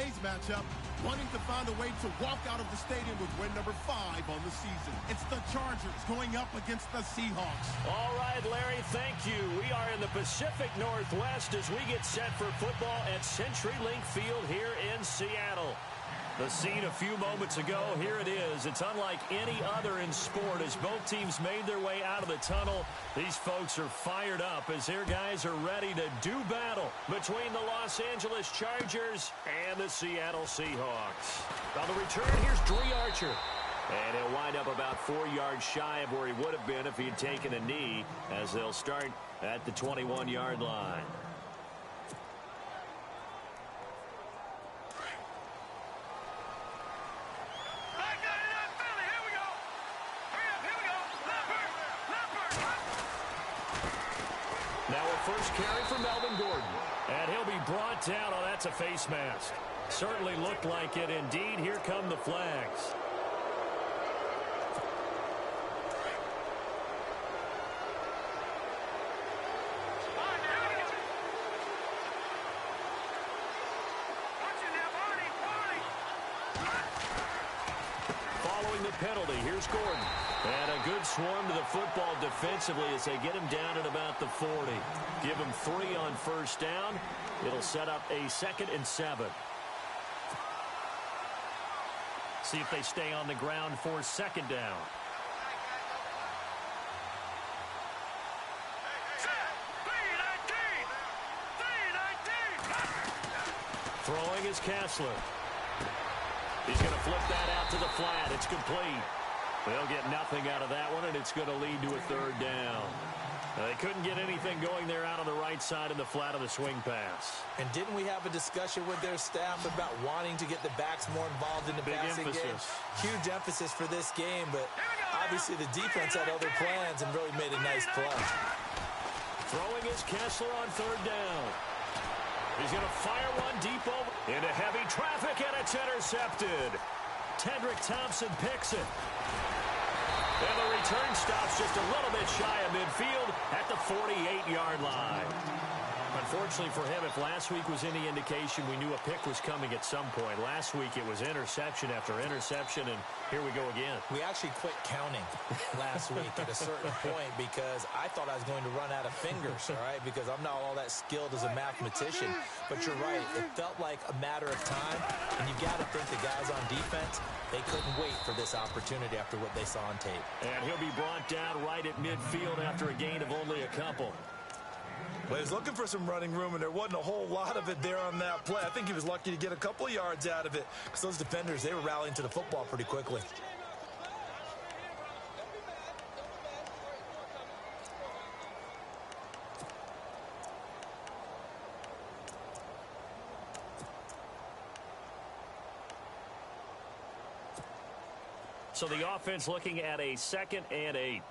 today's matchup, wanting to find a way to walk out of the stadium with win number 5 on the season. It's the Chargers going up against the Seahawks. All right, Larry, thank you. We are in the Pacific Northwest as we get set for football at CenturyLink Field here in Seattle. The scene a few moments ago, here it is. It's unlike any other in sport as both teams made their way out of the tunnel. These folks are fired up as their guys are ready to do battle between the Los Angeles Chargers and the Seattle Seahawks. On the return, here's Dre Archer. And he'll wind up about 4 yards shy of where he would have been if he had taken a knee as they'll start at the 21-yard line. Now a first carry for Melvin Gordon. And he'll be brought down. Oh, that's a face mask. Certainly looked like it. Indeed, here come the flags. Following the penalty, here's Gordon. And a good swarm to the football defensively as they get him down at about the 40. Give him 3 on first down. It'll set up a 2nd and 7. See if they stay on the ground for 2nd down. Throwing is Kessler. He's going to flip that out to the flat. It's complete. They'll get nothing out of that one, and it's going to lead to a 3rd down. They couldn't get anything going there out on the right side of the flat of the swing pass. And didn't we have a discussion with their staff about wanting to get the backs more involved in the passing game? Huge emphasis for this game, but obviously the defense had other plans and really made a nice play. Throwing is Kessler on 3rd down. He's going to fire one deep over into heavy traffic, and it's intercepted. Tedrick Thompson picks it. And the return stops just a little bit shy of midfield at the 48-yard line. Unfortunately for him, if last week was any indication, we knew a pick was coming at some point. Last week it was interception after interception, and here we go again. We actually quit counting last week at a certain point because I thought I was going to run out of fingers, all right, because I'm not all that skilled as a mathematician. But you're right. It felt like a matter of time, and you've got to think the guys on defense, they couldn't wait for this opportunity after what they saw on tape. And he'll be brought down right at midfield after a gain of only a couple. Well, he was looking for some running room, and there wasn't a whole lot of it there on that play. I think he was lucky to get a couple of yards out of it because those defenders, they were rallying to the football pretty quickly. So the offense looking at a 2nd and 8.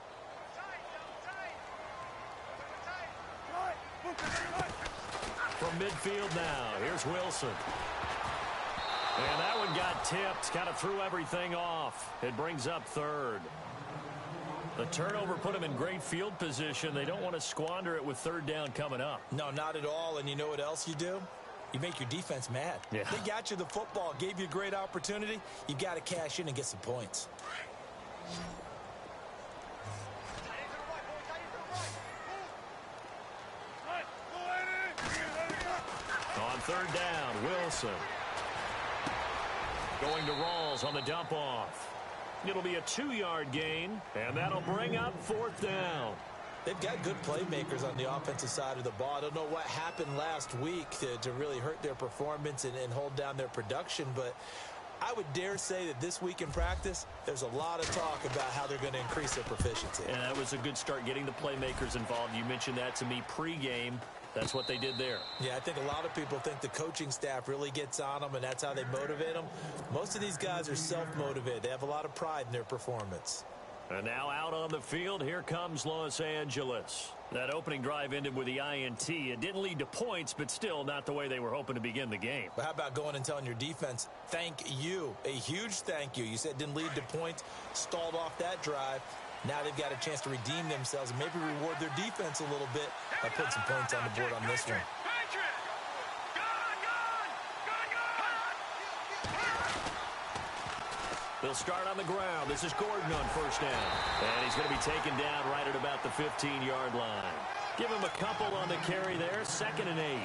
From midfield now, here's Wilson. And that one got tipped, kind of threw everything off. It brings up 3rd. The turnover put them in great field position. They don't want to squander it with 3rd down coming up. No, not at all. And you know what else you do? You make your defense mad. Yeah. They got you the football, gave you a great opportunity. You got to cash in and get some points. On 3rd down, Wilson. Going to Rawls on the dump off. It'll be a 2-yard gain, and that'll bring up 4th down. They've got good playmakers on the offensive side of the ball. I don't know what happened last week to really hurt their performance and hold down their production, but I would dare say that this week in practice, there's a lot of talk about how they're going to increase their proficiency. And that was a good start getting the playmakers involved. You mentioned that to me pregame. That's what they did there. Yeah, I think a lot of people think the coaching staff really gets on them, and that's how they motivate them. Most of these guys are self-motivated. They have a lot of pride in their performance. And now out on the field, here comes Los Angeles. That opening drive ended with the INT. It didn't lead to points, but still not the way they were hoping to begin the game. But how about going and telling your defense, thank you, a huge thank you. You said it didn't lead to points, stalled off that drive. Now they've got a chance to redeem themselves and maybe reward their defense a little bit by putting some points on the board on this one. They'll start on the ground. This is Gordon on first down. And he's going to be taken down right at about the 15-yard line. Give him a couple on the carry there. 2nd and 8.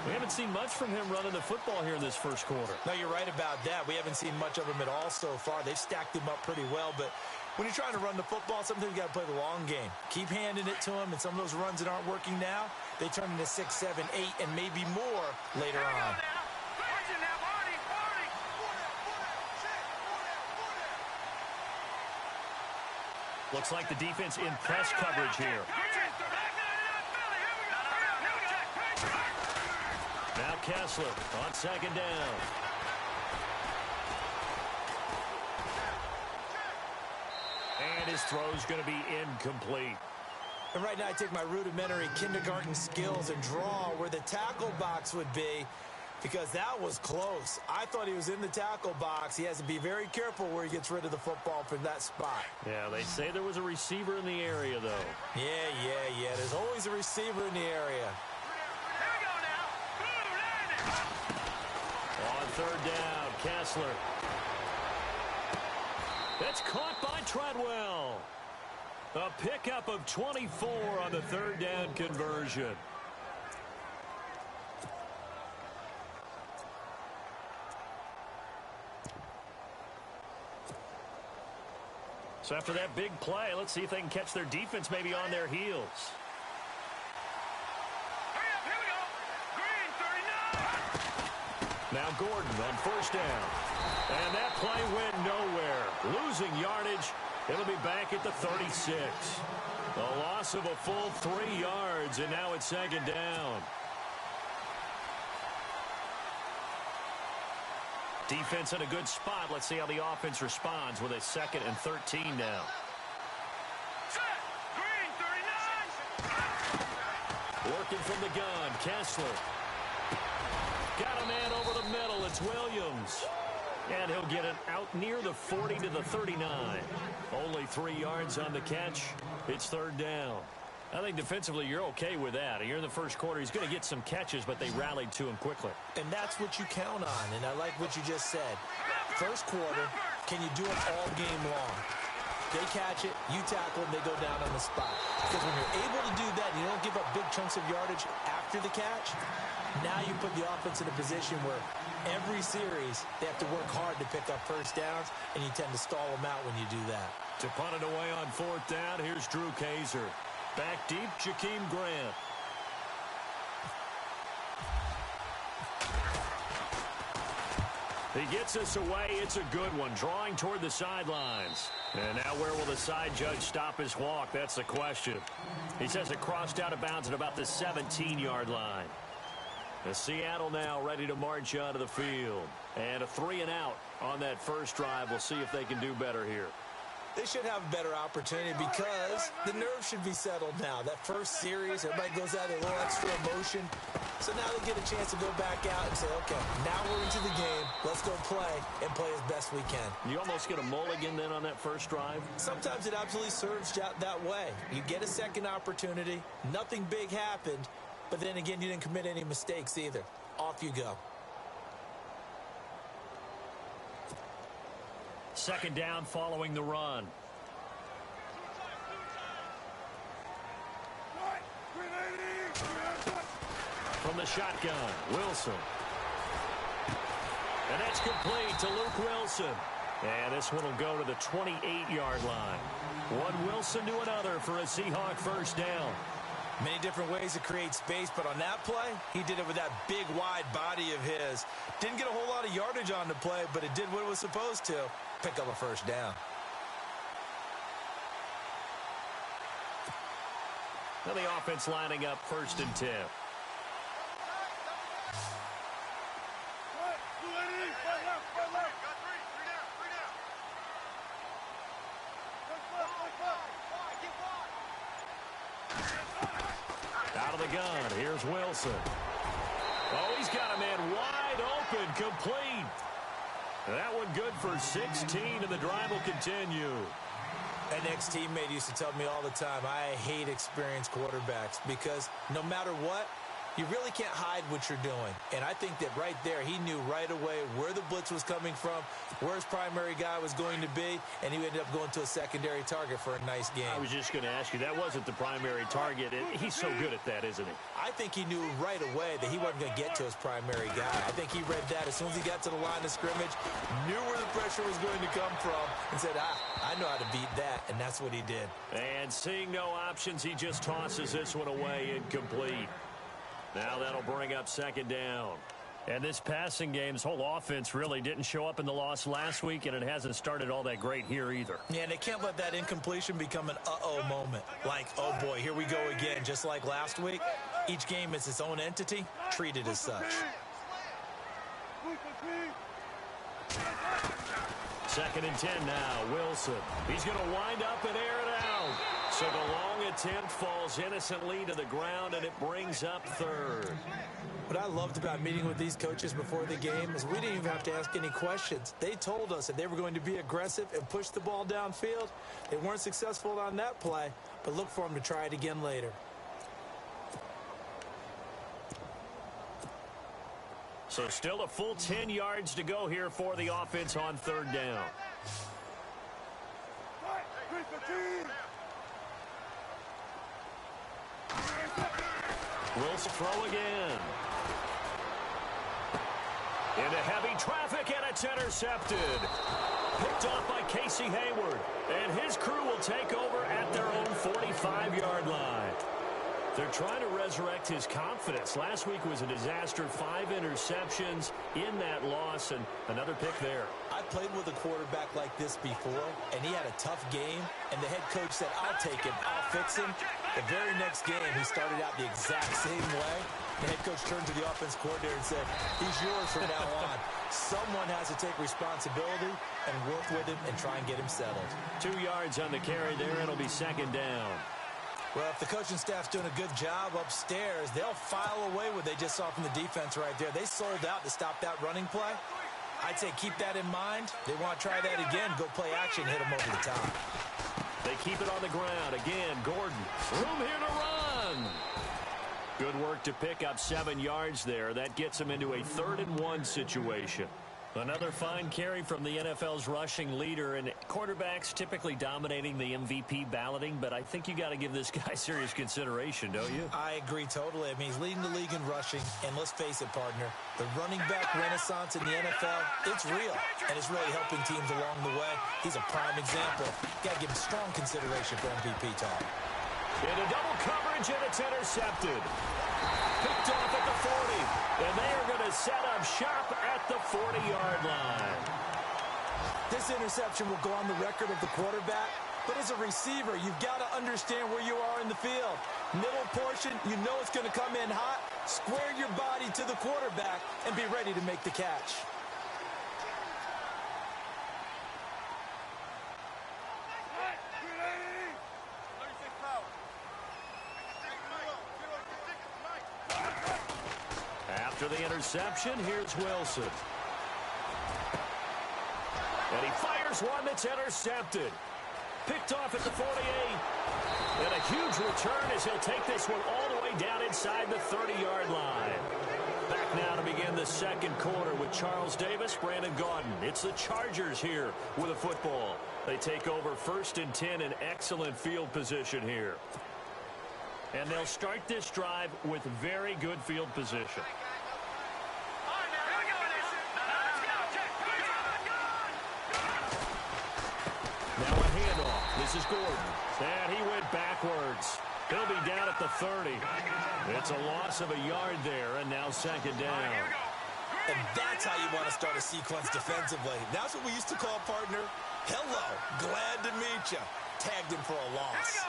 We haven't seen much from him running the football here in this first quarter. No, you're right about that. We haven't seen much of him at all so far. They've stacked him up pretty well, but when you're trying to run the football, sometimes you got to play the long game. Keep handing it to him, and some of those runs that aren't working now, they turn into 6, 7, 8, and maybe more later on. Looks like the defense in press coverage here. Now Kessler on 2nd down. And his throw's going to be incomplete. And right now I take my rudimentary kindergarten skills and draw where the tackle box would be, because that was close. I thought he was in the tackle box. He has to be very careful where he gets rid of the football from that spot. Yeah, they say there was a receiver in the area, though. Yeah. There's always a receiver in the area. On 3rd down, Kessler. That's caught by Treadwell. A pickup of 24 on the 3rd down conversion. So after that big play, let's see if they can catch their defense maybe on their heels. Now Gordon on 1st down. And that play went nowhere. Losing yardage. It'll be back at the 36. A loss of a full 3 yards, and now it's 2nd down. Defense in a good spot. Let's see how the offense responds with a 2nd and 13 now. Working from the gun, Kessler. Got a man over the middle. It's Williams. And he'll get it out near the 40 to the 39. Only 3 yards on the catch. It's 3rd down. I think defensively you're okay with that. Here in the first quarter, he's going to get some catches, but they rallied to him quickly. And that's what you count on, and I like what you just said. First quarter, can you do it all game long? They catch it, you tackle them, they go down on the spot. Because when you're able to do that, you don't give up big chunks of yardage after the catch, now you put the offense in a position where every series they have to work hard to pick up first downs, and you tend to stall them out when you do that. To punt it away on 4th down, here's Drew Kaiser. Back deep, Jakeem Grant. He gets us away. It's a good one. Drawing toward the sidelines. And now where will the side judge stop his walk? That's the question. He says it crossed out of bounds at about the 17-yard line. The Seattle now ready to march out of the field. And a 3-and-out on that first drive. We'll see if they can do better here. They should have a better opportunity because the nerves should be settled now. That first series, everybody goes out with a little extra emotion. So now they get a chance to go back out and say, okay, now we're into the game. Let's go play and play as best we can. You almost get a mulligan then on that first drive? Sometimes it absolutely serves that way. You get a second opportunity. Nothing big happened. But then again, you didn't commit any mistakes either. Off you go. 2nd down following the run. From the shotgun, Wilson. And that's complete to Luke Wilson. And this one will go to the 28-yard line. One Wilson to another for a Seahawk first down. Many different ways to create space, but on that play, he did it with that big, wide body of his. Didn't get a whole lot of yardage on the play, but it did what it was supposed to. Pick up a first down. Now the offense lining up 1st and 10. Out of the gun, here's Wilson. Oh, he's got a man wide open, complete. That one good for 16, and the drive will continue. An ex-teammate used to tell me all the time, I hate experienced quarterbacks because no matter what, You really can't hide what you're doing. And I think that right there, he knew right away where the blitz was coming from, where his primary guy was going to be, and he ended up going to a secondary target for a nice game. I was just going to ask you, that wasn't the primary target. He's so good at that, isn't he? I think he knew right away that he wasn't going to get to his primary guy. I think he read that as soon as he got to the line of scrimmage, knew where the pressure was going to come from, and said, I know how to beat that, and that's what he did. And seeing no options, he just tosses this one away incomplete. Now that'll bring up second down. And this passing game's whole offense really didn't show up in the loss last week, and it hasn't started all that great here either. Yeah, and they can't let that incompletion become an uh-oh moment. Like, oh boy, here we go again, just like last week. Each game is its own entity, treated as such. Second and 10 now, Wilson. He's going to wind up and air it out. So the long attempt falls innocently to the ground, and it brings up third. What I loved about meeting with these coaches before the game is we didn't even have to ask any questions. They told us that they were going to be aggressive and push the ball downfield. They weren't successful on that play, but look for them to try it again later. So still a full 10 yards to go here for the offense on third down. Wilson throw again. Into heavy traffic, and it's intercepted. Picked off by Casey Hayward. And his crew will take over at their own 45-yard line. They're trying to resurrect his confidence. Last week was a disaster. 5 interceptions in that loss, and another pick there. I played with a quarterback like this before, and he had a tough game, and the head coach said, I'll take him, I'll fix him. The very next game, he started out the exact same way. The head coach turned to the offense coordinator and said, he's yours from now on. Someone has to take responsibility and work with him and try and get him settled. 2 yards on the carry there. It'll be second down. Well, if the coaching staff's doing a good job upstairs, they'll file away what they just saw from the defense right there. They sold out to stop that running play. I'd say keep that in mind. They want to try that again, go play action, hit them over the top. They keep it on the ground. Again, Gordon. Room here to run. Good work to pick up 7 yards there. That gets him into a 3rd and 1 situation. Another fine carry from the NFL's rushing leader, and quarterbacks typically dominating the MVP balloting, but I think you got to give this guy serious consideration, don't you? I agree totally. I mean, he's leading the league in rushing, and let's face it, partner, the running back renaissance in the NFL, it's real, and it's really helping teams along the way. He's a prime example. Got to give him strong consideration for MVP talk. Into double coverage, and it's intercepted. Picked off at the 40, and they are going to set up shop at the 40-yard line. This interception will go on the record of the quarterback, but as a receiver, you've got to understand where you are in the field. Middle portion, you know it's going to come in hot. Square your body to the quarterback and be ready to make the catch. After the interception, here's Wilson. And he fires one that's intercepted. Picked off at the 48. And a huge return as he'll take this one all the way down inside the 30-yard line. Back now to begin the second quarter with Charles Davis, Brandon Gaudin. It's the Chargers here with a football. They take over 1st and 10 in excellent field position here. And they'll start this drive with very good field position. Now a handoff. This is Gordon. And he went backwards. He'll be down at the 30. It's a loss of a yard there, and now second down. And that's how you want to start a sequence defensively. That's what we used to call, partner, hello, glad to meet you. Tagged him for a loss.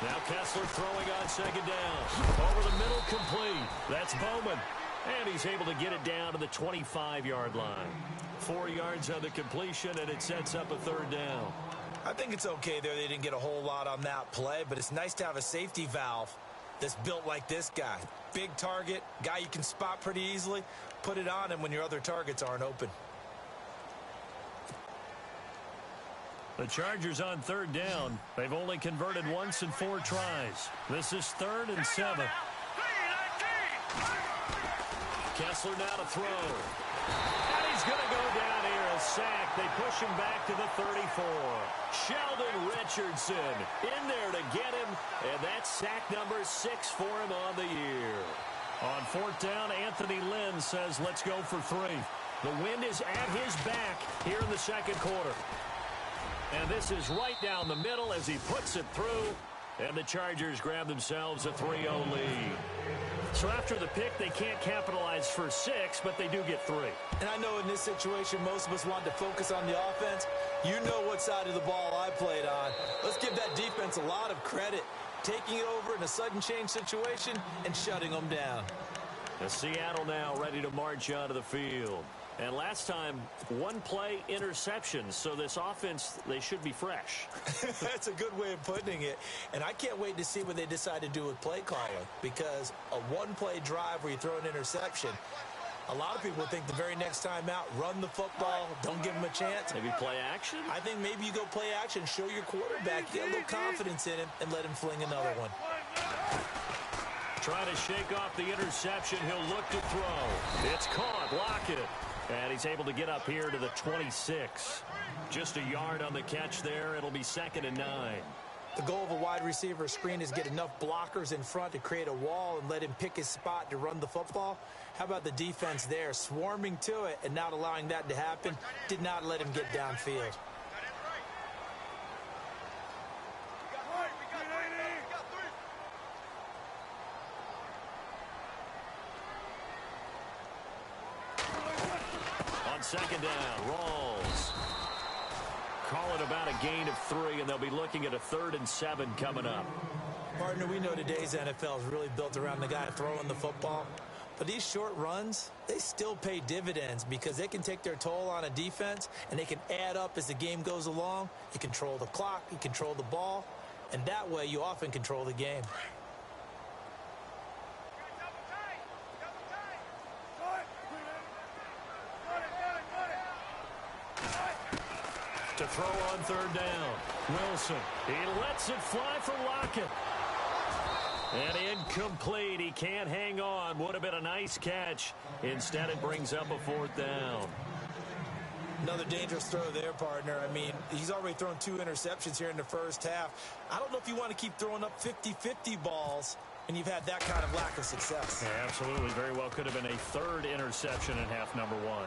Now Kessler throwing on second down. Over the middle, complete. That's Bowman. And he's able to get it down to the 25-yard line. 4 yards on the completion, and it sets up a third down. I think it's okay there. They didn't get a whole lot on that play, but it's nice to have a safety valve that's built like this guy. Big target, guy you can spot pretty easily. Put it on him when your other targets aren't open. The Chargers on third down. They've only converted once in 4 tries. This is 3rd and 7. Kessler now to throw. And he's going to go down here, a sack. They push him back to the 34. Sheldon Richardson in there to get him, and that's sack number 6 for him on the year. On 4th down, Anthony Lynn says, let's go for 3. The wind is at his back here in the 2nd quarter. And this is right down the middle as he puts it through, and the Chargers grab themselves a 3-0 lead. So after the pick, they can't capitalize for 6, but they do get 3. And I know in this situation, most of us want to focus on the offense. You know what side of the ball I played on. Let's give that defense a lot of credit, taking it over in a sudden change situation and shutting them down. The Seattle now ready to march onto the field. And last time, 1-play interception. So this offense, they should be fresh. That's a good way of putting it. And I can't wait to see what they decide to do with play calling. Because a 1-play drive where you throw an interception, a lot of people think the very next time out, run the football, don't give them a chance. Maybe play action? I think maybe you go play action, show your quarterback, get a little confidence in him, and let him fling another one. Trying to shake off the interception. He'll look to throw. It's caught. Lockett. And he's able to get up here to the 26. Just a yard on the catch there. It'll be 2nd and 9. The goal of a wide receiver screen is get enough blockers in front to create a wall and let him pick his spot to run the football. How about the defense there, swarming to it and not allowing that to happen? Did not let him get downfield. On 2nd down, Rawls. Call it about a gain of 3, and they'll be looking at a 3rd and 7 coming up. Partner, we know today's NFL is really built around the guy throwing the football. But these short runs, they still pay dividends because they can take their toll on a defense, and they can add up as the game goes along. You control the clock, you control the ball, and that way you often control the game. To throw on 3rd down. Wilson. He lets it fly for Lockett. And incomplete. He can't hang on. Would have been a nice catch. Instead, it brings up a 4th down. Another dangerous throw there, partner. I mean, he's already thrown 2 interceptions here in the first half. I don't know if you want to keep throwing up 50-50 balls and you've had that kind of lack of success. Yeah, absolutely. Very well could have been a 3rd interception in half number 1.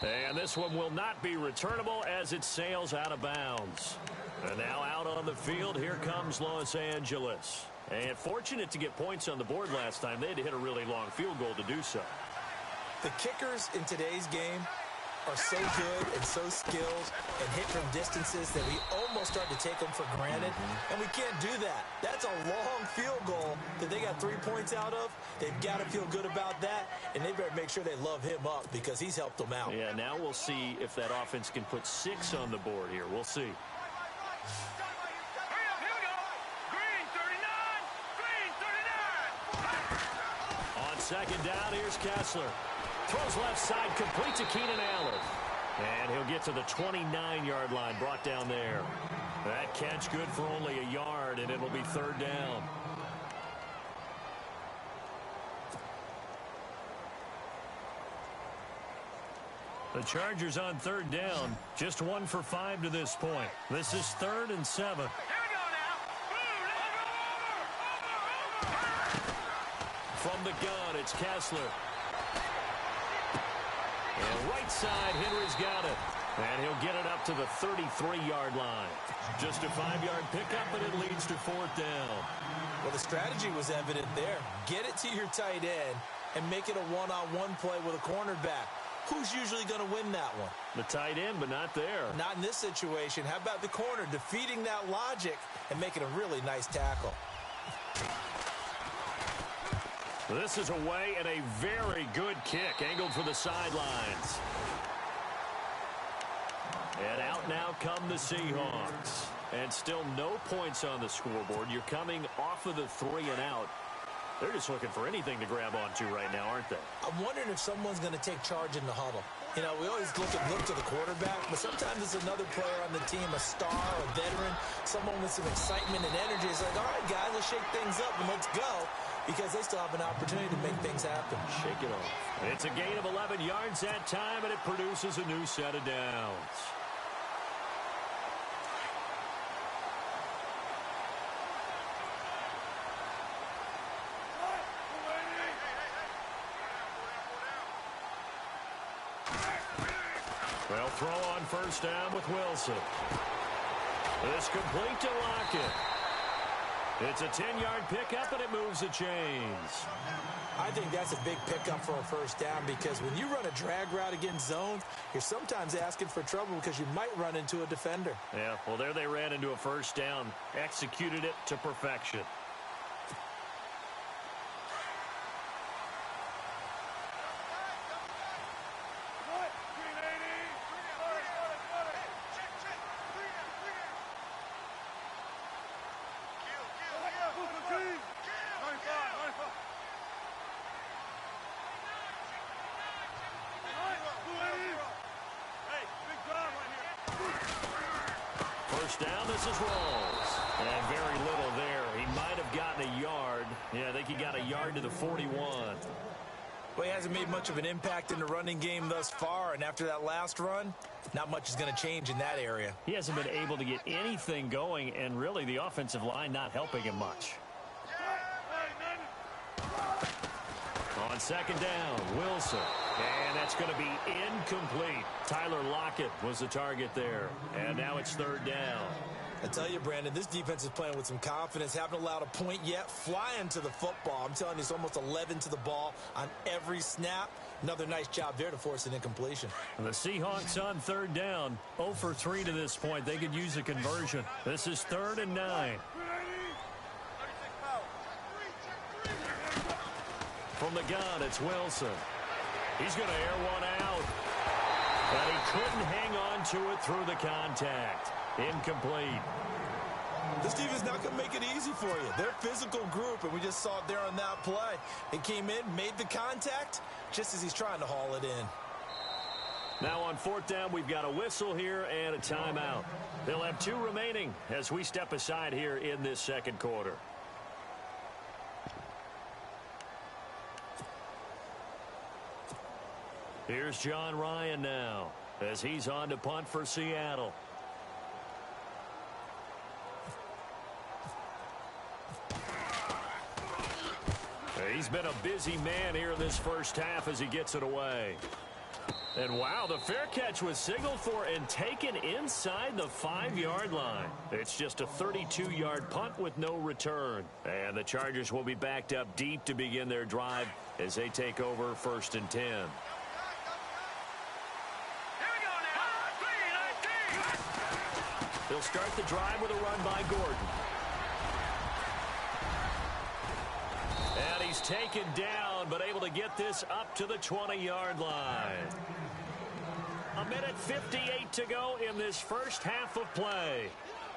And this one will not be returnable as it sails out of bounds. And now out on the field, here comes Los Angeles. And fortunate to get points on the board last time. They had to hit a really long field goal to do so. The kickers in today's game are so good and so skilled and hit from distances that we almost start to take them for granted. And we can't do that. That's a long field goal that they got 3 points out of. They've got to feel good about that, and they better make sure they love him up because he's helped them out. Yeah, now we'll see if that offense can put 6 on the board here. We'll see. On 2nd down, here's Kessler. Throws left side, complete to Keenan Allen. And he'll get to the 29-yard line, brought down there. That catch good for only a yard, and it'll be 3rd down. The Chargers on 3rd down, just 1 for 5 to this point. This is 3rd and 7. From the gun, it's Kessler. And right side, Henry's got it. And he'll get it up to the 33-yard line. Just a 5-yard pickup, and it leads to 4th down. Well, the strategy was evident there. Get it to your tight end and make it a one-on-one play with a cornerback. Who's usually going to win that one? The tight end, but not there. Not in this situation. How about the corner defeating that logic and making a really nice tackle? This is away and a very good kick, angled for the sidelines. And out now come the Seahawks. And still no points on the scoreboard. You're coming off of the 3 and out. They're just looking for anything to grab onto right now, aren't they? I'm wondering if someone's going to take charge in the huddle. You know, we always look to the quarterback, but sometimes it's another player on the team, a star, a veteran, someone with some excitement and energy. It's like, all right, guys, let's shake things up and let's go, because they still have an opportunity to make things happen. Shake it off. It's a gain of 11 yards that time, and it produces a new set of downs. They'll throw on first down with Wilson. This complete to Lockett. It's a 10-yard pickup, and it moves the chains. I think that's a big pickup for a first down, because when you run a drag route against zones, you're sometimes asking for trouble because you might run into a defender. Yeah, well, there they ran into a first down. Executed it to perfection. First down, this is Rolls. And very little there. He might have gotten a yard. Yeah, I think he got a yard to the 41. Well, he hasn't made much of an impact in the running game thus far, and after that last run, not much is going to change in that area. He hasn't been able to get anything going, and really the offensive line not helping him much. On second down, Wilson. And that's going to be incomplete. Tyler Lockett was the target there. And now it's third down. I tell you, Brandon, this defense is playing with some confidence. Haven't allowed a point yet. Flying to the football. I'm telling you, it's almost 11 to the ball on every snap. Another nice job there to force an incompletion. And the Seahawks on third down. 0 for 3 to this point. They could use a conversion. This is 3rd and 9. From the gun, it's Wilson. He's going to air one out. But he couldn't hang on to it through the contact. Incomplete. This defense not going to make it easy for you. They're a physical group, and we just saw it there on that play. It came in, made the contact, just as he's trying to haul it in. Now on fourth down, we've got a whistle here and a timeout. They'll have 2 remaining as we step aside here in this second quarter. Here's John Ryan now as he's on to punt for Seattle. He's been a busy man here in this first half as he gets it away. And wow, the fair catch was signaled for and taken inside the 5-yard line. It's just a 32-yard punt with no return. And the Chargers will be backed up deep to begin their drive as they take over 1st and 10. They'll start the drive with a run by Gordon. And he's taken down, but able to get this up to the 20-yard line. 1:58 to go in this first half of play.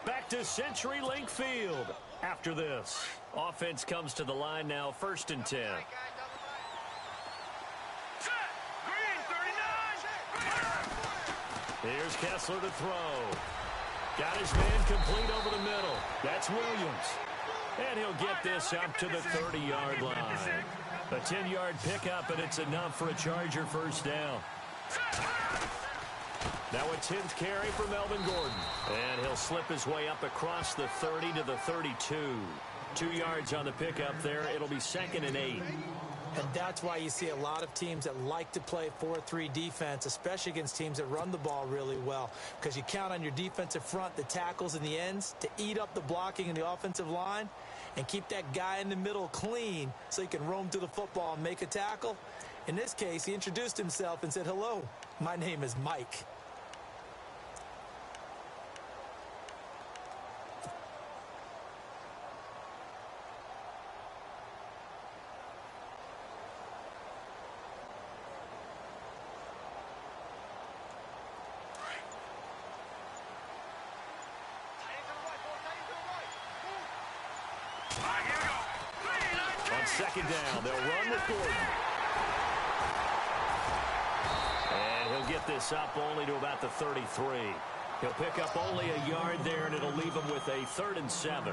Back to CenturyLink Field after this. Offense comes to the line now, 1st and 10. Here's Kessler to throw. Got his man complete over the middle. That's Williams. And he'll get this up to the 30-yard line. A 10-yard pickup, and it's enough for a Charger first down. Now a 10th carry for Melvin Gordon. And he'll slip his way up across the 30 to the 32. 2 yards on the pickup there. It'll be 2nd and 8. And that's why you see a lot of teams that like to play 4-3 defense, especially against teams that run the ball really well, because you count on your defensive front, the tackles and the ends, to eat up the blocking in the offensive line and keep that guy in the middle clean so he can roam to the football and make a tackle. In this case, he introduced himself and said, "Hello, my name is Mike." second down. They'll run with Gordon. And he'll get this up only to about the 33. He'll pick up only a yard there, and it'll leave him with a 3rd and 7.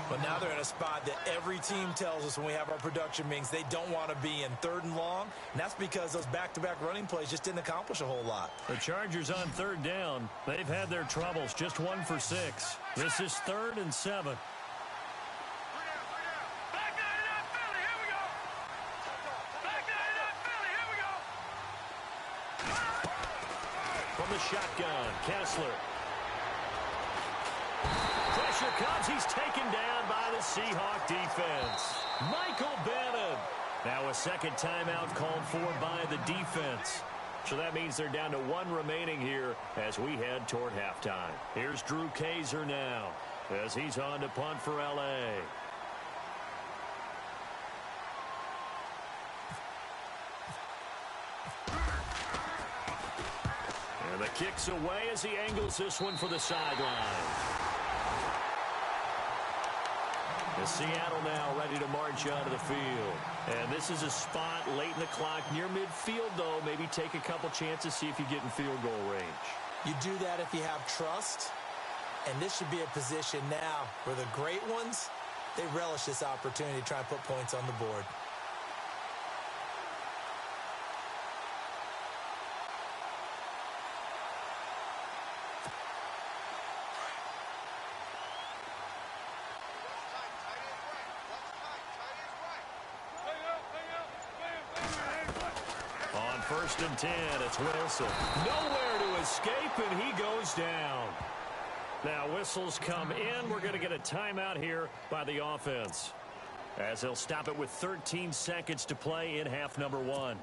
But now they're in a spot that every team tells us when we have our production meetings they don't want to be in, 3rd and long. And that's because those back-to-back running plays just didn't accomplish a whole lot. The Chargers on 3rd down. They've had their troubles, just 1 for 6. This is 3rd and 7. From the shotgun, Kessler. Pressure comes. He's taken down by the Seahawk defense. Michael Bannon. Now a second timeout called for by the defense. So that means they're down to 1 remaining here as we head toward halftime. Here's Drew Kaiser now as he's on to punt for L.A. And the kick's away as he angles this one for the sideline. And Seattle now ready to march onto the field. And this is a spot late in the clock near midfield, though. Maybe take a couple chances, see if you get in field goal range. You do that if you have trust. And this should be a position now where the great ones, they relish this opportunity to try and put points on the board. On 1st and 10, it's Wilson. Nowhere to escape, and he goes down. Now whistles come in. We're going to get a timeout here by the offense, as they'll stop it with 13 seconds to play in half number 1.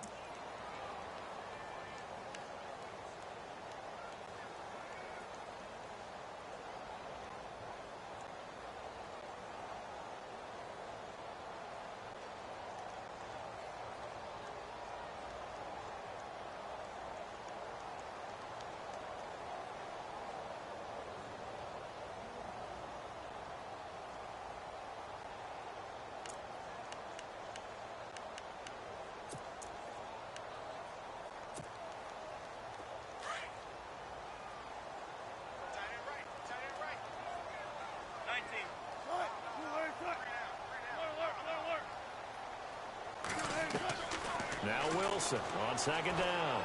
Now Wilson on 2nd down.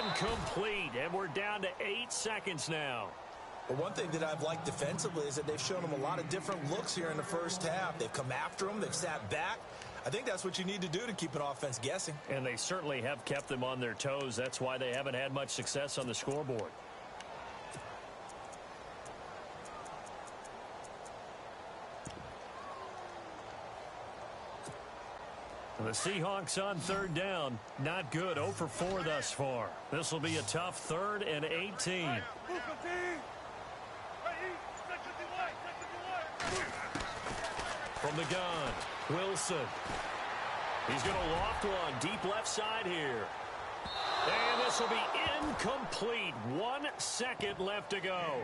Incomplete, and we're down to 8 seconds now. But one thing that I've liked defensively is that they've shown them a lot of different looks here in the first half. They've come after them. They've sat back. I think that's what you need to do to keep an offense guessing. And they certainly have kept them on their toes. That's why they haven't had much success on the scoreboard. The Seahawks on 3rd down. Not good. 0 for 4 thus far. This will be a tough 3rd and 18. From the gun, Wilson. He's going to loft one deep left side here. And this will be incomplete. 1 second left to go.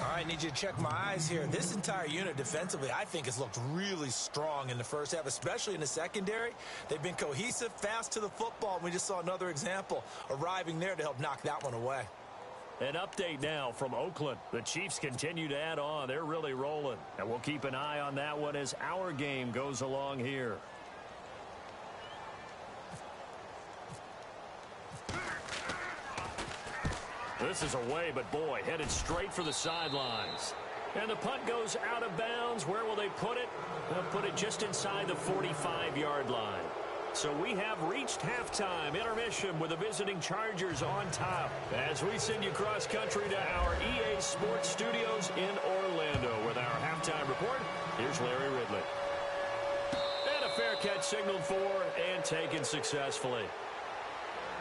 All right, need you to check my eyes here. This entire unit defensively, I think, has looked really strong in the first half, especially in the secondary. They've been cohesive, fast to the football. We just saw another example arriving there to help knock that one away. An update now from Oakland. The Chiefs continue to add on. They're really rolling. And we'll keep an eye on that one as our game goes along here. This is away, but boy, headed straight for the sidelines. And the punt goes out of bounds. Where will they put it? They'll put it just inside the 45-yard line. So we have reached halftime intermission with the visiting Chargers on top. As we send you cross country to our EA Sports Studios in Orlando with our halftime report. Here's Larry Ridley. And a fair catch signaled for and taken successfully.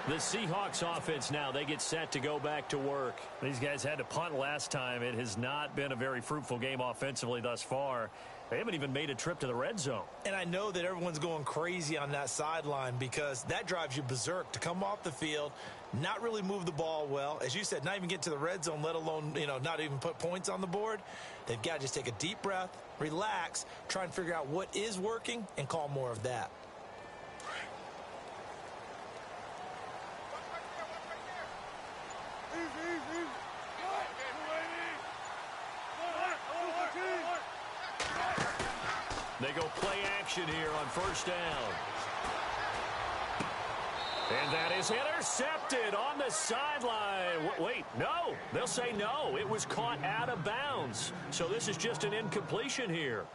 The Seahawks offense now, they get set to go back to work. These guys had to punt last time. It has not been a very fruitful game offensively thus far. They haven't even made a trip to the red zone. And I know that everyone's going crazy on that sideline because that drives you berserk to come off the field, not really move the ball well. As you said, not even get to the red zone, let alone, not even put points on the board. They've got to just take a deep breath, relax, try and figure out what is working and call more of that. They go play action here on first down. And that is intercepted on the sideline. Wait, no. They'll say no. It was caught out of bounds. So this is just an incompletion here.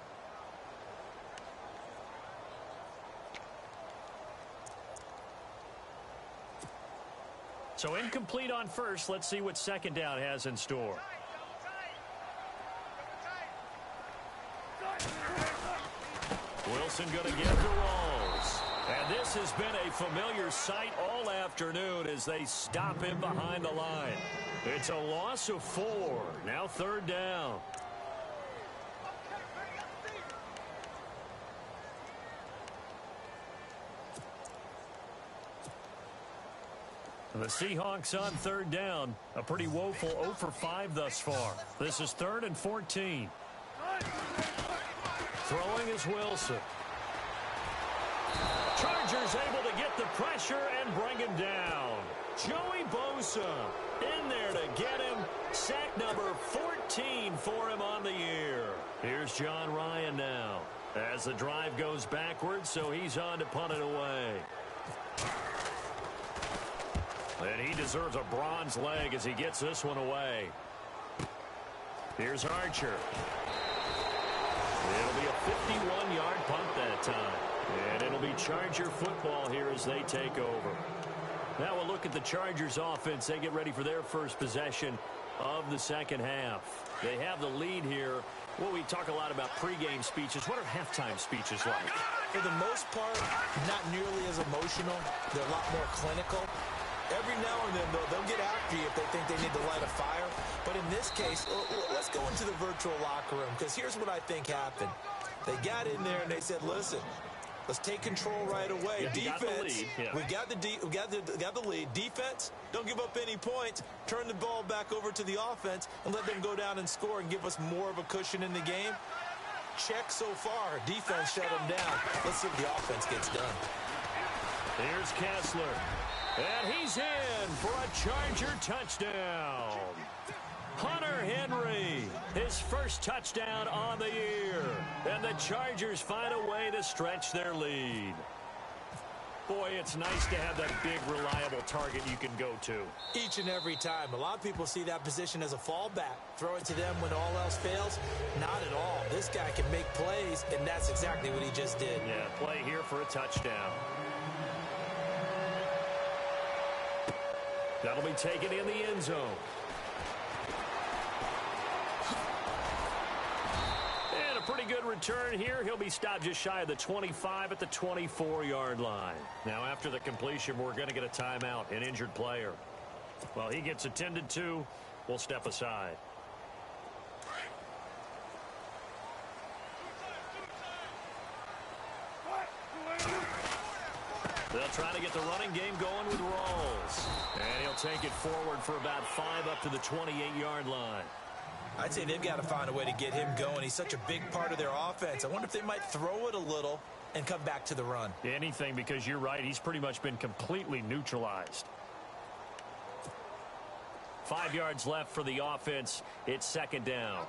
So incomplete on first. Let's see what second down has in store. Wilson going to give to Rawls. And this has been a familiar sight all afternoon as they stop him behind the line. It's a loss of 4. Now third down. The Seahawks on third down. A pretty woeful 0 for 5 thus far. This is 3rd and 14. Throwing is Wilson. Chargers able to get the pressure and bring him down. Joey Bosa in there to get him. Sack number 14 for him on the year. Here's John Ryan now as the drive goes backwards, so he's on to punt it away. And he deserves a bronze leg as he gets this one away. Here's Archer. It'll be a 51-yard punt that time. And it'll be Charger football here as they take over. Now we'll look at the Chargers offense. They get ready for their first possession of the second half. They have the lead here. Well, we talk a lot about pregame speeches. What are halftime speeches like? For the most part, not nearly as emotional. They're a lot more clinical. Every now and then, they'll get after you if they think they need to light a fire. But in this case, let's go into the virtual locker room, because here's what I think happened. They got in there and they said, listen, let's take control right away. Yeah, Defense, we got the lead. Defense, don't give up any points. Turn the ball back over to the offense and let them go down and score and give us more of a cushion in the game. Check so far. Defense shut them down. Let's see if the offense gets done. Here's Kessler. And he's in for a Charger touchdown. Hunter Henry, his first touchdown on the year. And the Chargers find a way to stretch their lead. Boy, it's nice to have that big, reliable target you can go to. Each and every time. A lot of people see that position as a fallback. Throw it to them when all else fails. Not at all. This guy can make plays, and that's exactly what he just did. Yeah, play here for a touchdown. That'll be taken in the end zone. And a pretty good return here. He'll be stopped just shy of the 25 at the 24-yard line. Now, after the completion, we're going to get a timeout, an injured player. Well, he gets attended to. We'll step aside. They'll try to get the running game going with Rawls. And he'll take it forward for about 5 up to the 28-yard line. I'd say they've got to find a way to get him going. He's such a big part of their offense. I wonder if they might throw it a little and come back to the run. Anything, because you're right. He's pretty much been completely neutralized. 5 yards left for the offense. It's second down.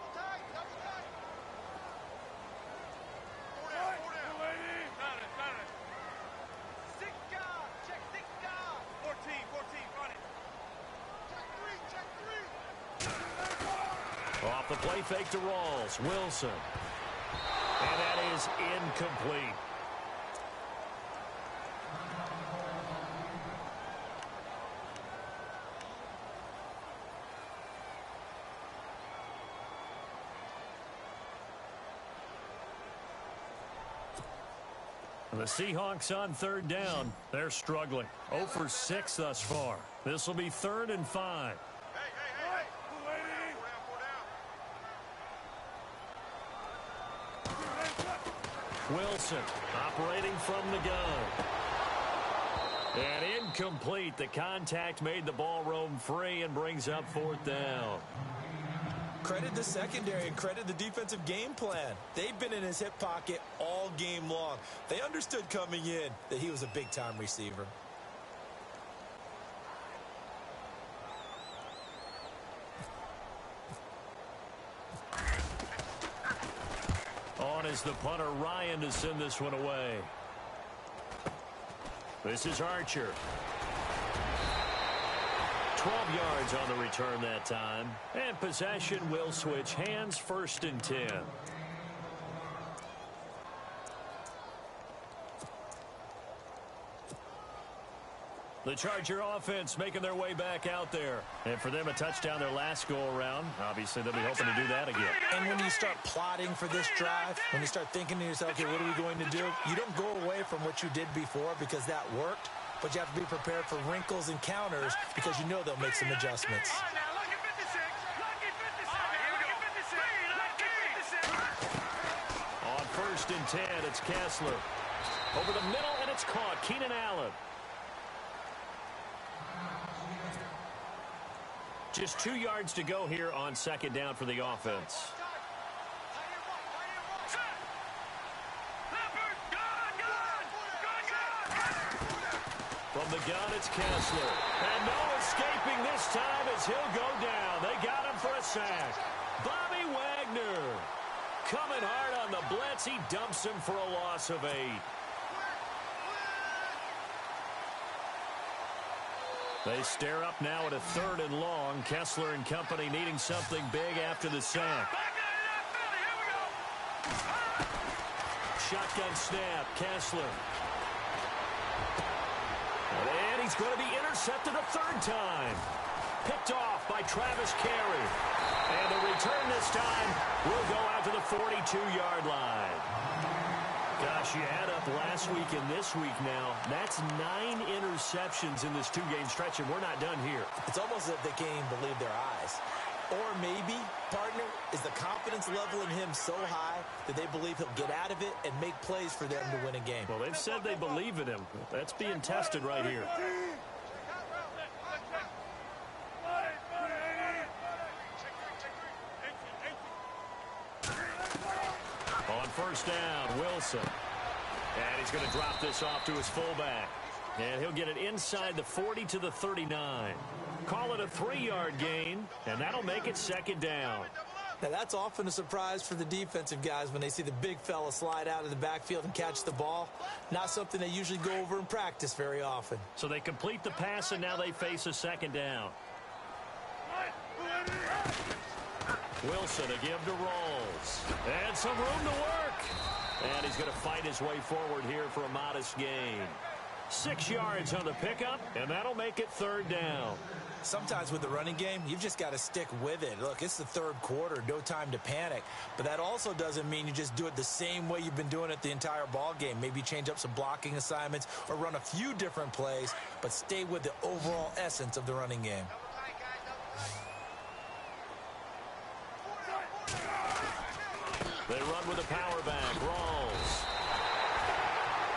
Off the play fake to Rawls. Wilson. And that is incomplete. The Seahawks on third down. They're struggling. 0 for 6 thus far. This will be 3rd and 5. Wilson operating from the gun. And incomplete. The contact made the ball roam free and brings up 4th down. Credit the secondary and credit the defensive game plan. They've been in his hip pocket all game long. They understood coming in that he was a big-time receiver. On is the punter, Ryan, to send this one away. This is Archer. 12 yards on the return that time. And possession will switch hands, 1st and 10. The Charger offense making their way back out there. And for them, a touchdown their last go-around. Obviously, they'll be hoping to do that again. And when you start plotting for this drive, when you start thinking to yourself, okay, what are we going to do? You don't go away from what you did before because that worked. But you have to be prepared for wrinkles and counters because you know they'll make some adjustments. On 1st and 10, it's Kessler. Over the middle, and it's caught. Keenan Allen. Just 2 yards to go here on 2nd down for the offense. From the gun, it's Kessler. And no escaping this time as he'll go down. They got him for a sack. Bobby Wagner coming hard on the blitz. He dumps him for a loss of 8. They stare up now at a 3rd and long. Kessler and company needing something big after the sack. Shotgun snap, Kessler. And he's going to be intercepted a 3rd time. Picked off by Travis Carey. And the return this time will go out to the 42-yard line. Gosh, you add up last week and this week now. That's 9 interceptions in this 2-game stretch, and we're not done here. It's almost as if they can't even believe their eyes. Or maybe, partner, is the confidence level in him so high that they believe he'll get out of it and make plays for them to win a game. Well, they've said they believe in him. That's being tested right here. On 1st down, Wilson. And he's going to drop this off to his fullback. And he'll get it inside the 40 to the 39. Call it a 3-yard gain, and that'll make it 2nd down. Now, that's often a surprise for the defensive guys when they see the big fella slide out of the backfield and catch the ball. Not something they usually go over in practice very often. So they complete the pass, and now they face a 2nd down. Wilson, a give to Rolls. And some room to work. And he's going to fight his way forward here for a modest gain. 6 yards on the pickup, and that'll make it 3rd down. Sometimes with the running game, you've just got to stick with it. Look, it's the 3rd quarter, no time to panic. But that also doesn't mean you just do it the same way you've been doing it the entire ball game. Maybe change up some blocking assignments or run a few different plays, but stay with the overall essence of the running game. They run with a power back. Rawls.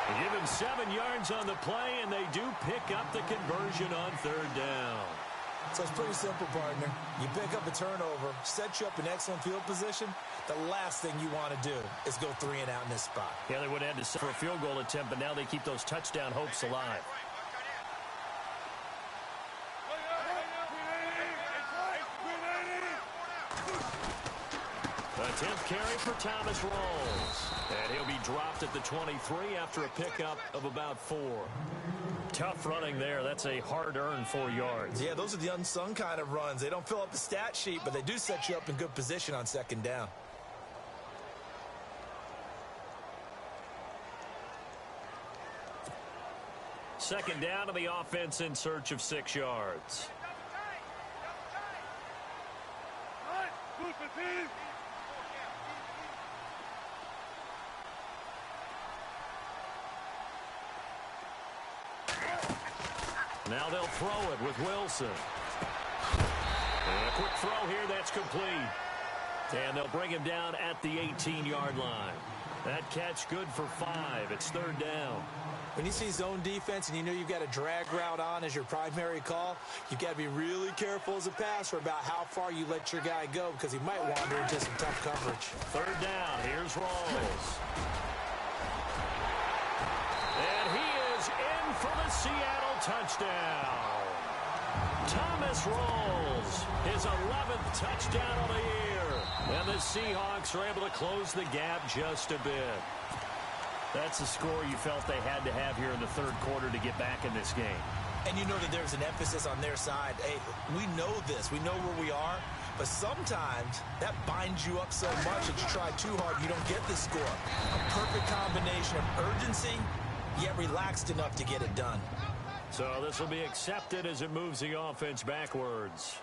They give him 7 yards on the play, and they do pick up the conversion on 3rd down. So it's pretty simple, partner. You pick up a turnover, set you up in excellent field position. The last thing you want to do is go 3 and out in this spot. Yeah, they would have had to for a field goal attempt, but now they keep those touchdown hopes alive. The 10th carry for Thomas Rawls. And he'll be dropped at the 23 after a pickup of about 4. Tough running there. That's a hard-earned 4 yards. Yeah, those are the unsung kind of runs. They don't fill up the stat sheet, but they do set you up in good position on 2nd down. Second down to the offense in search of 6 yards. Now they'll throw it with Wilson. And a quick throw here that's complete. And they'll bring him down at the 18-yard line. That catch good for 5. It's third down. When you see zone defense and you know you've got a drag route on as your primary call, you've got to be really careful as a passer about how far you let your guy go because he might wander into some tough coverage. Third down. Here's Rawls. And he is in for the Seattle touchdown. Thomas Rawls, his 11th touchdown of the year. And the Seahawks are able to close the gap just a bit. That's the score you felt they had to have here in the third quarter to get back in this game. And you know that there's an emphasis on their side. Hey, we know this. We know where we are. But sometimes that binds you up so much that you try too hard, you don't get the score. A perfect combination of urgency, yet relaxed enough to get it done. So this will be accepted as it moves the offense backwards.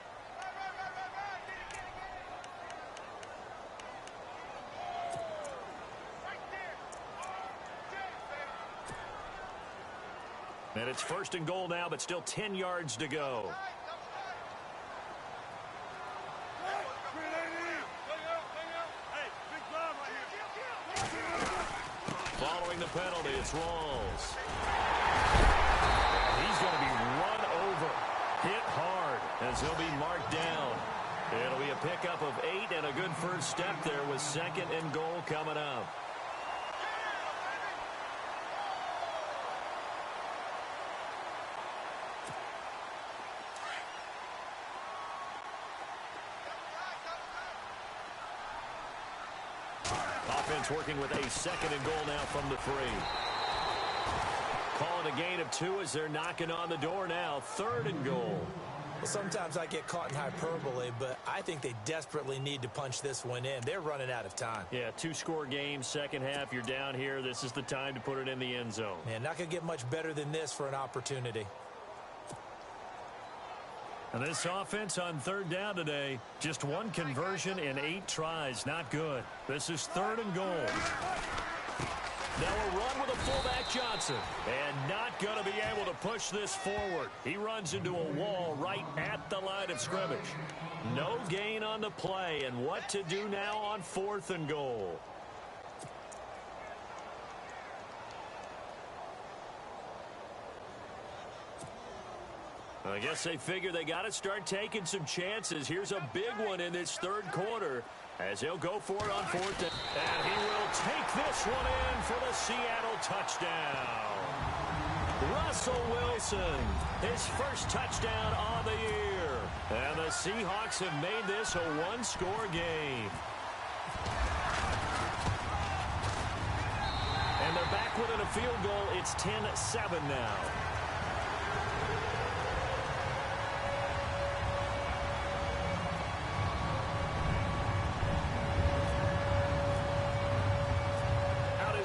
And it's first and goal now, but still 10 yards to go. Following the penalty, it's Rawls. He's going to be run over, hit hard, as he'll be marked down. It'll be a pickup of 8 and a good first step there with second and goal coming up. Offense working with a second and goal now from the 3. Calling a gain of 2 as they're knocking on the door now. Third and goal. Well, sometimes I get caught in hyperbole, but I think they desperately need to punch this one in. They're running out of time. Yeah, 2-score game, second half. You're down here. This is the time to put it in the end zone. Man, not going to get much better than this for an opportunity. And this offense on third down today, just 1 conversion in 8 tries. Not good. This is third and goal. Now a run with a fullback Johnson. And not going to be able to push this forward. He runs into a wall right at the line of scrimmage. No gain on the play. And what to do now on fourth and goal. I guess they figure they got to start taking some chances. Here's a big one in this third quarter as he'll go for it on fourth down. And he will take this one in for the Seattle touchdown. Russell Wilson, his first touchdown on the year. And the Seahawks have made this a 1-score game. And they're back within a field goal. It's 10-7 now.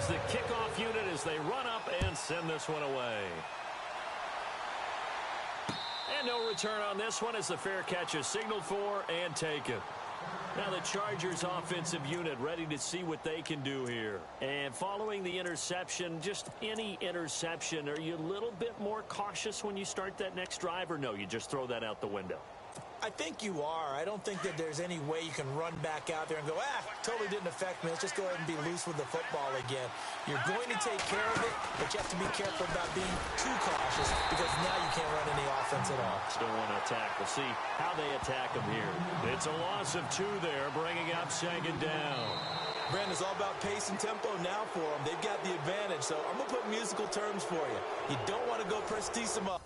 The kickoff unit as they run up and send this one away. And no return on this one as the fair catch is signaled for and taken. Now the Chargers offensive unit ready to see what they can do here. And following the interception, just any interception, are you a little bit more cautious when you start that next drive, or no, you just throw that out the window? I think you are. I don't think that there's any way you can run back out there and go, totally didn't affect me. Let's just go ahead and be loose with the football again. You're going to take care of it, but you have to be careful about being too cautious because now you can't run any offense at all. Still want to attack. We'll see how they attack them here. It's a loss of 2 there, bringing up second down. Brandon, it's all about pace and tempo now for them. They've got the advantage, so I'm going to put musical terms for you. You don't want to go prestissimo.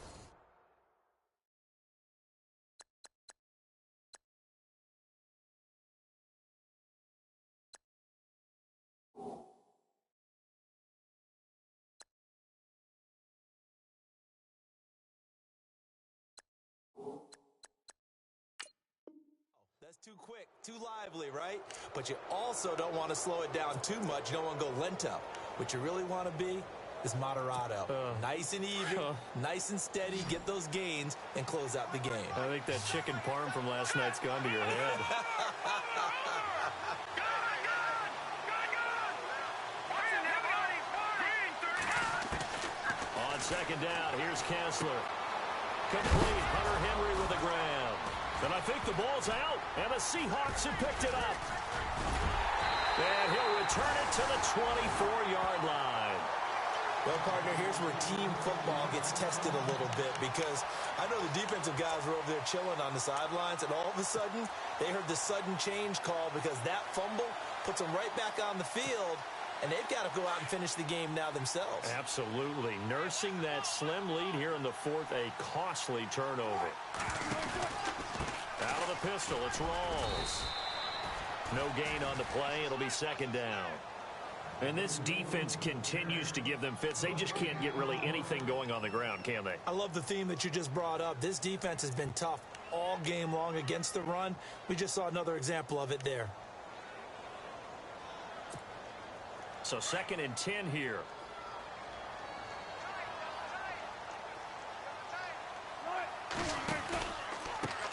That's too quick, too lively, right? But you also don't want to slow it down too much. You don't want to go lento. What you really want to be is moderato. Nice and even, nice and steady, get those gains, and close out the game. I think that chicken parm from last night's gone to your head. On second down, here's Kessler. Complete. Hunter Henry with a grab. And I think the ball's out, and the Seahawks have picked it up. And he'll return it to the 24-yard line. Well, partner, here's where team football gets tested a little bit because I know the defensive guys were over there chilling on the sidelines, and all of a sudden, they heard the sudden change call because that fumble puts them right back on the field, and they've got to go out and finish the game now themselves. Absolutely. Nursing that slim lead here in the fourth, a costly turnover. Out of the pistol, it's Rawls. No gain on the play. It'll be second down. And this defense continues to give them fits. They just can't get really anything going on the ground, can they? I love the theme that you just brought up. This defense has been tough all game long against the run. We just saw another example of it there. So 2nd and 10 here.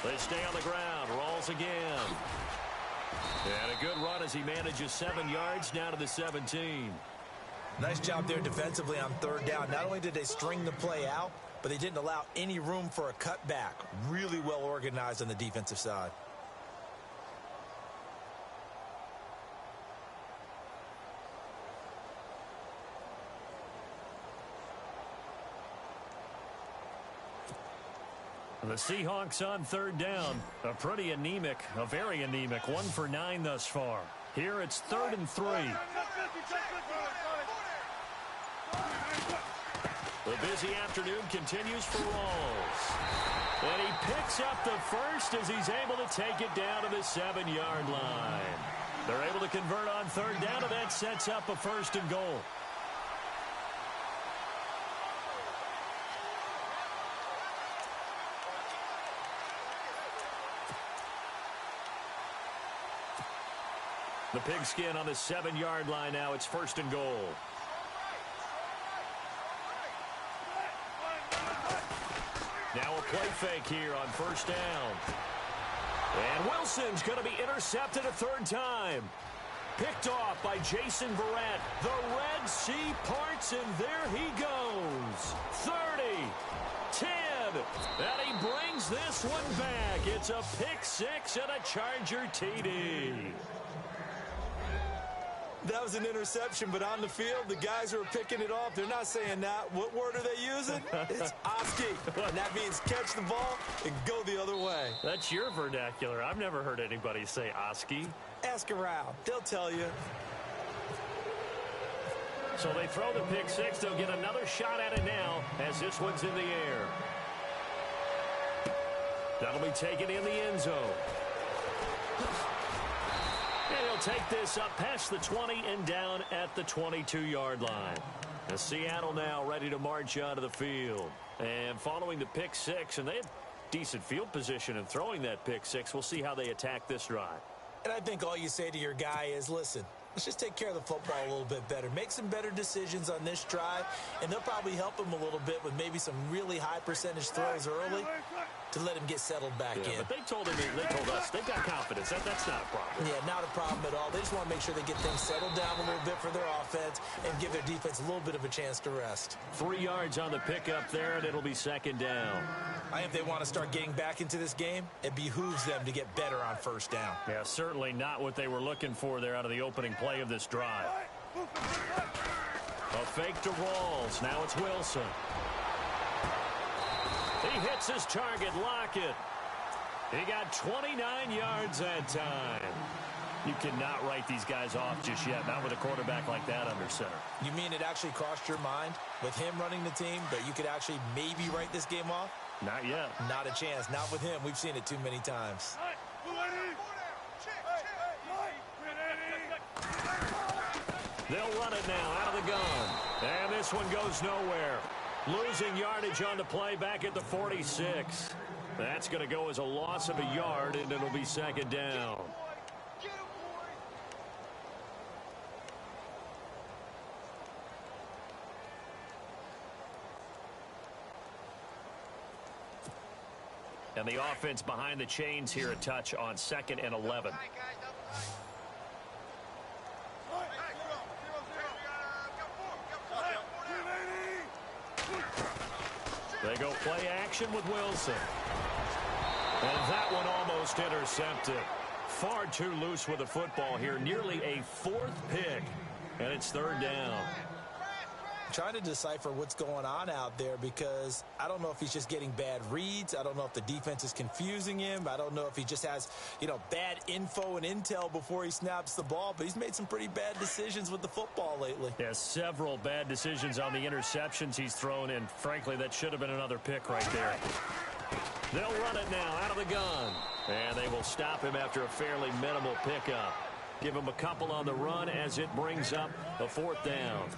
They stay on the ground. Rawls again. And a good run as he manages 7 yards down to the 17. Nice job there defensively on 3rd down. Not only did they string the play out, but they didn't allow any room for a cutback. Really well organized on the defensive side. The Seahawks on 3rd down. A pretty anemic, a very anemic 1 for 9 thus far. Here it's 3rd and 3. The busy afternoon continues for Rawls. And he picks up the first as he's able to take it down to the 7-yard line. They're able to convert on 3rd down, and that sets up a 1st and goal. The Pigskin on the 7-yard line now. It's 1st and goal. Now a play fake here on 1st down. And Wilson's going to be intercepted a 3rd time. Picked off by Jason Verrett. The Red Sea parts, and there he goes. 30, 10, and he brings this one back. It's a pick 6 and a Charger TD. That was an interception, but on the field, the guys who are picking it off, they're not saying that. What word are they using? It's Oski. And that means catch the ball and go the other way. That's your vernacular. I've never heard anybody say Oski. Ask around. They'll tell you. So they throw the pick 6. They'll get another shot at it now as this one's in the air. That'll be taken in the end zone. And he'll take this up past the 20 and down at the 22-yard line. The Seattle now ready to march onto the field. And following the pick 6, and they had decent field position in throwing that pick 6. We'll see how they attack this drive. And I think all you say to your guy is, listen, let's just take care of the football a little bit better. Make some better decisions on this drive, and they'll probably help him a little bit with maybe some really high percentage throws early to let him get settled back in. But they told us they've got confidence. That's not a problem. Yeah, not a problem at all. They just want to make sure they get things settled down a little bit for their offense and give their defense a little bit of a chance to rest. 3 yards on the pickup there, and it'll be 2nd down. I think if they want to start getting back into this game, it behooves them to get better on 1st down. Yeah, certainly not what they were looking for there out of the opening play of this drive. A fake to Rawls. Now it's Wilson. He hits his target, Lockett. He got 29 yards that time. You cannot write these guys off just yet, not with a quarterback like that under center. You mean it actually crossed your mind with him running the team that you could actually maybe write this game off? Not yet. Not a chance. Not with him. We've seen it too many times. They'll run it now out of the gun. And this one goes nowhere. Losing yardage on the play back at the 46. That's going to go as a loss of a yard, and it'll be 2nd down. And the offense behind the chains here a touch on 2nd and 11. They go play action with Wilson. And that one almost intercepted. Far too loose with the football here. Nearly a fourth pick. And it's third down. Trying to decipher what's going on out there because I don't know if he's just getting bad reads. I don't know if the defense is confusing him. I don't know if he just has, bad info and intel before he snaps the ball. But he's made some pretty bad decisions with the football lately. Yeah, several bad decisions on the interceptions he's thrown, and frankly, that should have been another pick right there. They'll run it now out of the gun. And they will stop him after a fairly minimal pickup. Give him a couple on the run as it brings up a fourth down.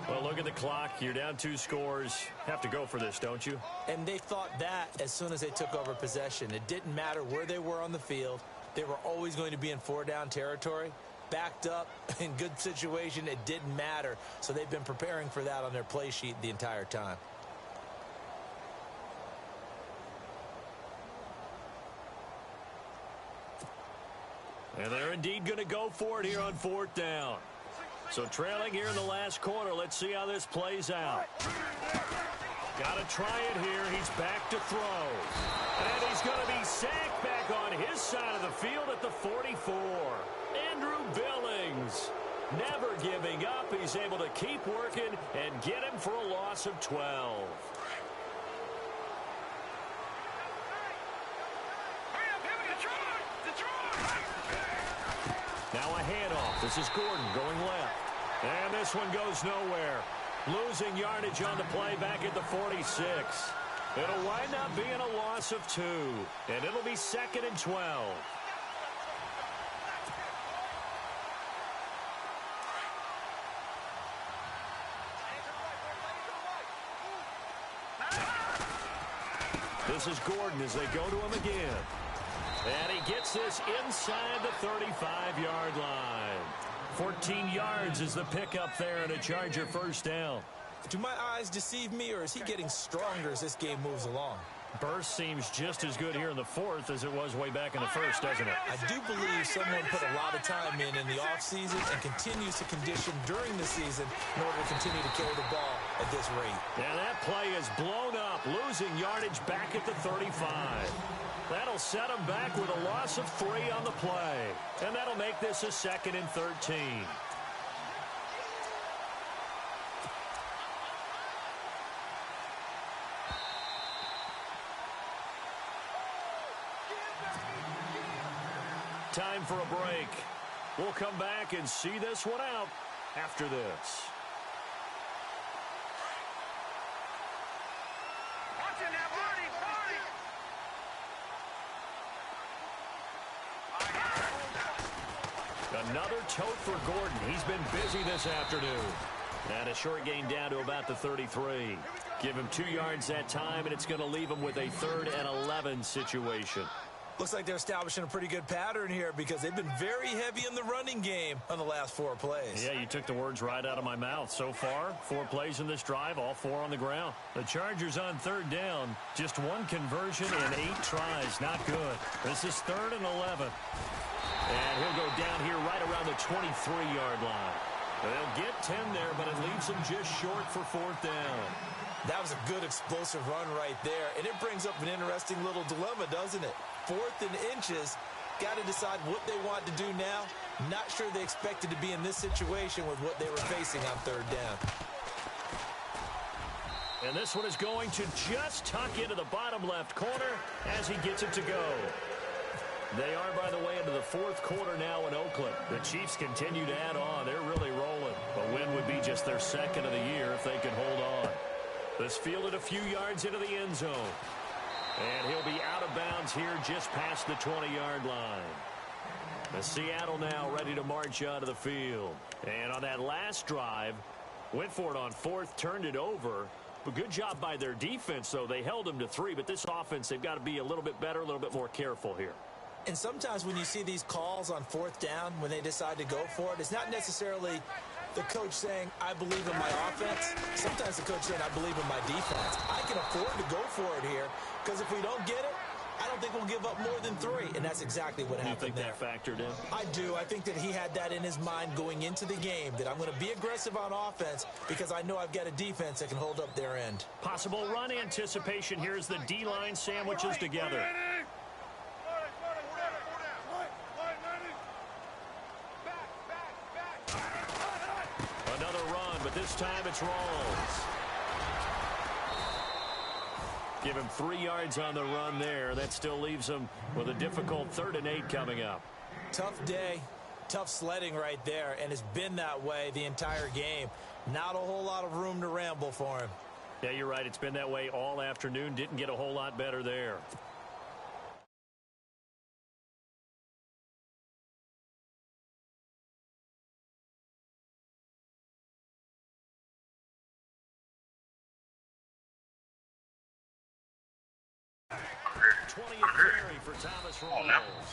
Well, look at the clock. You're down 2 scores. Have to go for this, don't you? And they thought that as soon as they took over possession. It didn't matter where they were on the field. They were always going to be in 4-down territory. Backed up, in good situation, it didn't matter. So they've been preparing for that on their play sheet the entire time. And they're indeed going to go for it here on 4th down. So trailing here in the last quarter. Let's see how this plays out. Got to try it here. He's back to throw. And he's going to be sacked back on his side of the field at the 44. Andrew Billings never giving up. He's able to keep working and get him for a loss of 12. Now a handoff. This is Gordon going left. And this one goes nowhere. Losing yardage on the play back at the 46. It'll wind up being a loss of 2. And it'll be 2nd and 12. This is Gordon as they go to him again. And he gets this inside the 35-yard line. 14 yards is the pickup there and a Charger first down. Do my eyes deceive me, or is he getting stronger as this game moves along? Burst seems just as good here in the 4th as it was way back in the 1st, doesn't it? I do believe someone put a lot of time in the offseason and continues to condition during the season in order to continue to carry the ball at this rate. And that play is blown up, losing yardage back at the 35. That'll set him back with a loss of 3 on the play. And that'll make this a 2nd and 13. Time for a break. We'll come back and see this one out after this. Another tote for Gordon. He's been busy this afternoon. And a short gain down to about the 33. Give him 2 yards that time, and it's going to leave him with a 3rd and 11 situation. Looks like they're establishing a pretty good pattern here because they've been very heavy in the running game on the last 4 plays. Yeah, you took the words right out of my mouth. So far, 4 plays in this drive, all 4 on the ground. The Chargers on 3rd down. Just 1 conversion in 8 tries. Not good. This is 3rd and 11. And he'll go down here right around the 23-yard line. They'll get 10 there, but it leaves them just short for 4th down. That was a good explosive run right there, and it brings up an interesting little dilemma, doesn't it? 4th and inches, got to decide what they want to do now. Not sure they expected to be in this situation with what they were facing on 3rd down. And this one is going to just tuck into the bottom left corner as he gets it to go. They are, by the way, into the 4th quarter now in Oakland. The Chiefs continue to add on. They're really rolling. A win would be just their 2nd of the year if they could hold on. This fielded a few yards into the end zone. And he'll be out of bounds here just past the 20-yard line. The Seattle now ready to march out of the field. And on that last drive, went for it on 4th, turned it over. But good job by their defense, though. They held them to 3, but this offense, they've got to be a little bit better, a little bit more careful here. And sometimes when you see these calls on 4th down, when they decide to go for it, it's not necessarily the coach saying, I believe in my offense. Sometimes the coach saying, I believe in my defense. I can afford to go for it here because if we don't get it, I don't think we'll give up more than 3. And that's exactly what happened there. You think that factored in? I do. I think that he had that in his mind going into the game, that I'm going to be aggressive on offense because I know I've got a defense that can hold up their end. Possible run anticipation here as the D-line sandwiches together. this time it's Rawls. Give him 3 yards on the run there. That still leaves him with a difficult 3rd and 8 coming up. Tough day, tough sledding right there, and it's been that way the entire game. Not a whole lot of room to ramble for him. Yeah, you're right. It's been that way all afternoon. Didn't get a whole lot better there.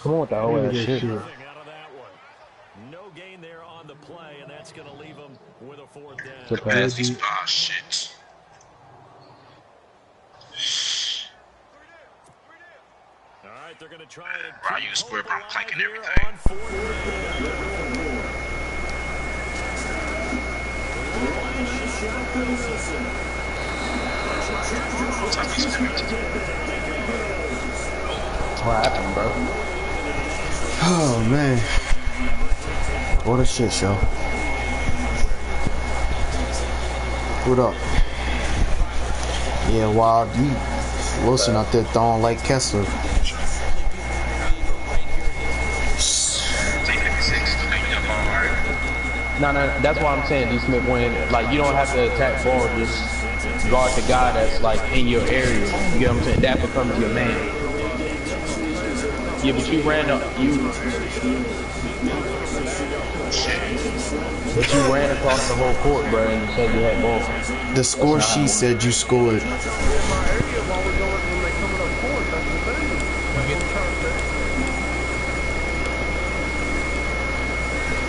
Come on with that whole ass shit. Out of that one. No gain there on the play, and that's going to leave him with a 4th down. The Shit. All right, they're going to try it. Bro, I use square, bro. I'm clicking everything. On 4th What happened, bro? Oh man, what a shit show. What up? Yeah, Wild, you Wilson out there throwing like Kessler. No, that's why I'm saying D. Smith when like you don't have to attack forward, just guard the guy that's like in your area. You get what I'm saying? That becomes your man. Yeah, but you ran across the whole court, bro, and you said you had ball. The score sheet said you scored.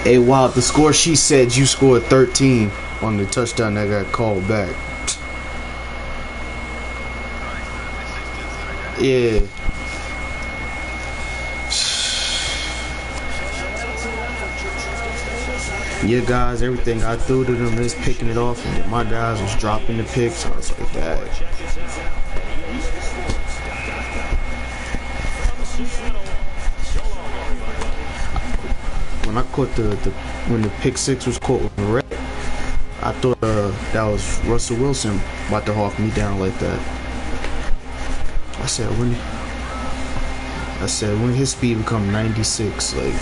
Hey, wow, the score sheet said you scored 13 on the touchdown that got called back. Yeah. Your guys, everything I threw to them is picking it off, and then my guys was dropping the picks. So I was like, that. When I caught when the pick 6 was caught with red, I thought that was Russell Wilson about to hawk me down like that. I said when his speed become 96, like.